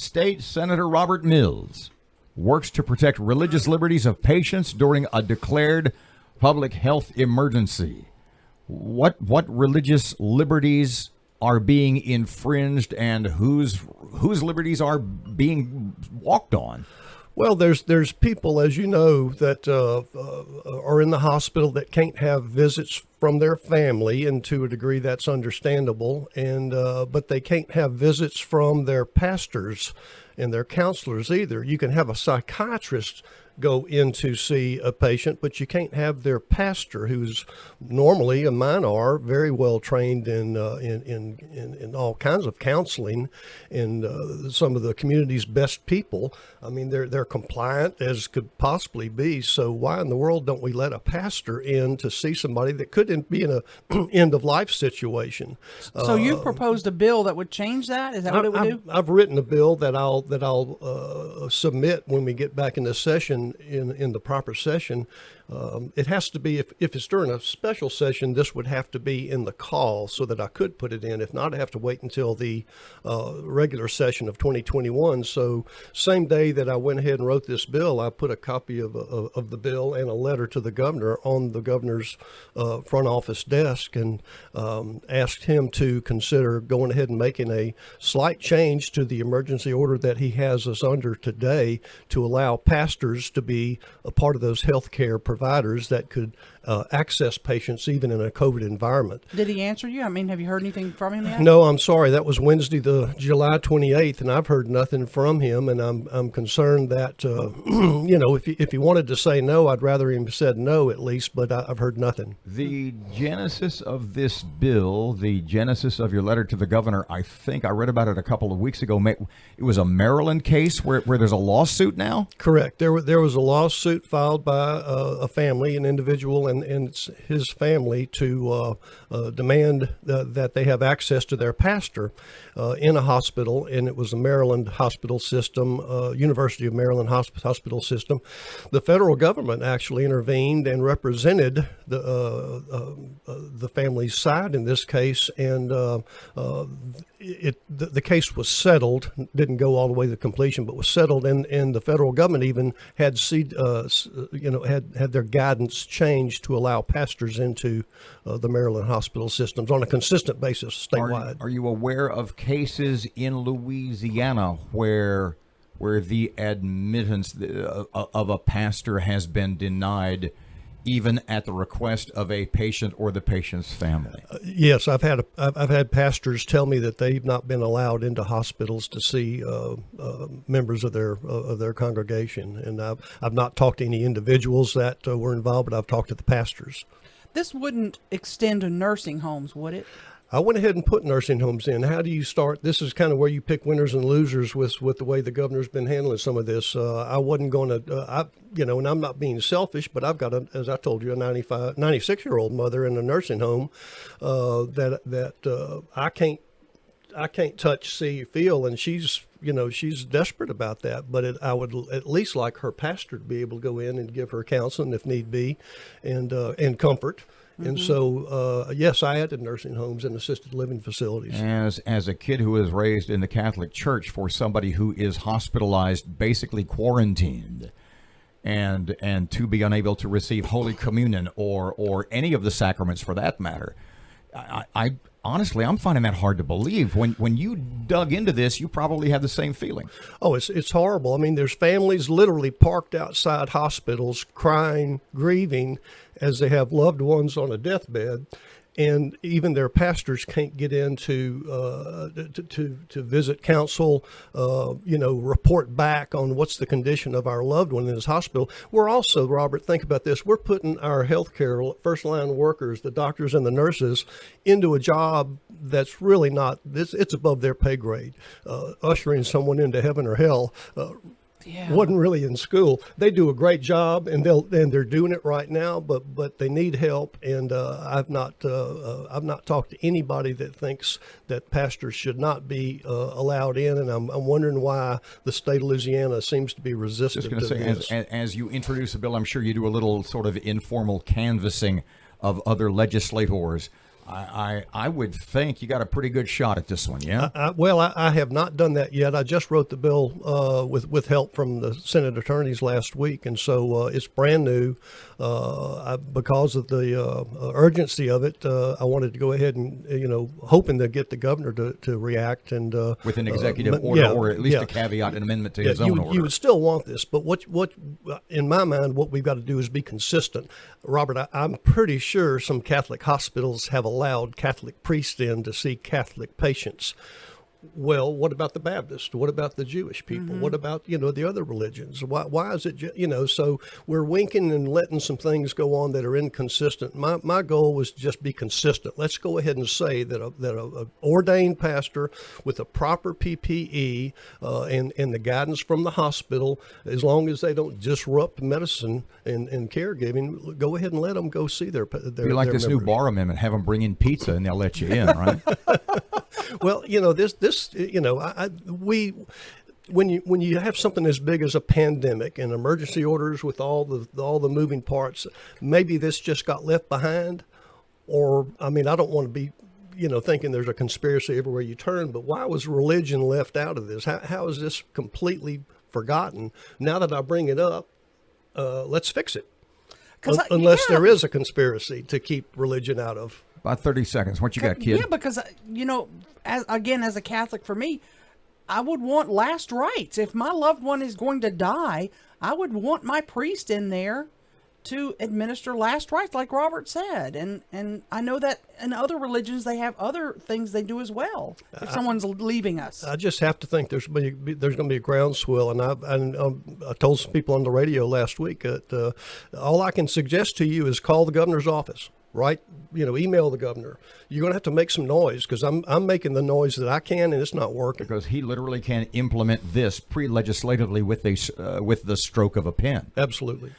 State Senator Robert Mills works to protect religious liberties of patients during a declared public health emergency. What religious liberties are being infringed, and whose liberties are being walked on? Well, there's people, as you know, that are in the hospital that can't have visits from their family, and to a degree that's understandable. And but they can't have visits from their pastors and their counselors either. You can have a psychiatrist go in to see a patient, but you can't have their pastor, who's normally, and mine are, very well trained in all kinds of counseling, and some of the community's best people. I mean, they're compliant as could possibly be. So why in the world don't we let a pastor in to see somebody that could be in a end of life situation? So you proposed a bill that would change that? Is that what it would do? I've written a bill that I'll submit when we get back into session, in the proper session. It has to be, if it's during a special session, this would have to be in the call so that I could put it in. If not, I have to wait until the regular session of 2021. So same day that I went ahead and wrote this bill, I put a copy of the bill and a letter to the governor on the governor's front office desk, and asked him to consider going ahead and making a slight change to the emergency order that he has us under today, to allow pastors to be a part of those healthcare providers that could access patients even in a COVID environment. Did he answer you? I mean, have you heard anything from him yet? No, I'm sorry. That was Wednesday, the July 28th, and I've heard nothing from him. And I'm concerned that, if he wanted to say no, I'd rather him said no at least, but I've heard nothing. The genesis of this bill, the genesis of your letter to the governor, I think I read about it a couple of weeks ago. It was a Maryland case where there's a lawsuit now? Correct. There was a lawsuit filed by a family, an individual, and it's his family, to demand that they have access to their pastor in a hospital, and it was a Maryland hospital system, University of Maryland hospital system. The federal government actually intervened and represented the family's side in this case, and the case was settled. Didn't go all the way to completion, but was settled, and the federal government even had their guidance changed to allow pastors into the Maryland hospital systems on a consistent basis statewide. Are you aware of cases in Louisiana where the admittance of a pastor has been denied, even at the request of a patient or the patient's family? Yes, I've had pastors tell me that they've not been allowed into hospitals to see members of their congregation, and I've not talked to any individuals that were involved, but I've talked to the pastors. This wouldn't extend to nursing homes, would it? I went ahead and put nursing homes in. How do you start? This is kind of where you pick winners and losers with the way the governor's been handling some of this. I wasn't going to, and I'm not being selfish, but I've got, as I told you, a 96-year-old mother in a nursing home that I can't touch, see, feel, and she's desperate about that. But I would at least like her pastor to be able to go in and give her counseling if need be, and comfort. And so, yes, I had in nursing homes and assisted living facilities. As a kid who was raised in the Catholic Church, for somebody who is hospitalized, basically quarantined, and to be unable to receive Holy Communion or any of the sacraments for that matter, I honestly, I'm finding that hard to believe. When you dug into this, you probably have the same feeling. Oh, it's horrible. I mean, there's families literally parked outside hospitals crying, grieving, as they have loved ones on a deathbed, and even their pastors can't get in to visit, counsel, report back on what's the condition of our loved one in this hospital. We're also, Robert, think about this, we're putting our healthcare first line workers, the doctors and the nurses, into a job that's really not, it's above their pay grade. Ushering someone into heaven or hell wasn't really in school. They do a great job, and they're doing it right now, but they need help. And I've not talked to anybody that thinks that pastors should not be allowed in, and I'm wondering why the state of Louisiana seems to be resistant to this. As you introduce a bill, I'm sure you do a little sort of informal canvassing of other legislators. I would think you got a pretty good shot at this one, yeah? I have not done that yet. I just wrote the bill with help from the Senate attorneys last week, and so it's brand new. Because of the urgency of it, I wanted to go ahead and, hoping to get the governor to react and With an executive order, or at least a caveat, an amendment to his own order. You would still want this, but what in my mind, what we've got to do is be consistent. Robert, I'm pretty sure some Catholic hospitals have allowed Catholic priests in to see Catholic patients. Well, what about the Baptists? What about the Jewish people? What about, the other religions? Why is it, so we're winking and letting some things go on that are inconsistent. My goal was to just be consistent. Let's go ahead and say that a ordained pastor with a proper PPE and the guidance from the hospital, as long as they don't disrupt medicine and caregiving, go ahead and let them go see their Be like this members. new bar amendment, have them bring in pizza and they'll let you in, right? Well, when you have something as big as a pandemic and emergency orders with all the moving parts, maybe this just got left behind. Or, I don't want to be, thinking there's a conspiracy everywhere you turn, but why was religion left out of this? How is this completely forgotten? Now that I bring it up, let's fix it. Unless there is a conspiracy to keep religion out of. About 30 seconds. What you got, kid? Yeah, because, as a Catholic, for me, I would want last rites. If my loved one is going to die, I would want my priest in there to administer last rites, like Robert said. And I know that in other religions, they have other things they do as well if someone's leaving us. I just have to think there's going to be a groundswell. And I told some people on the radio last week that all I can suggest to you is call the governor's office. Right, email the governor. You're going to have to make some noise because I'm making the noise that I can, and it's not working. Because he literally can implement this pre-legislatively with the stroke of a pen. Absolutely.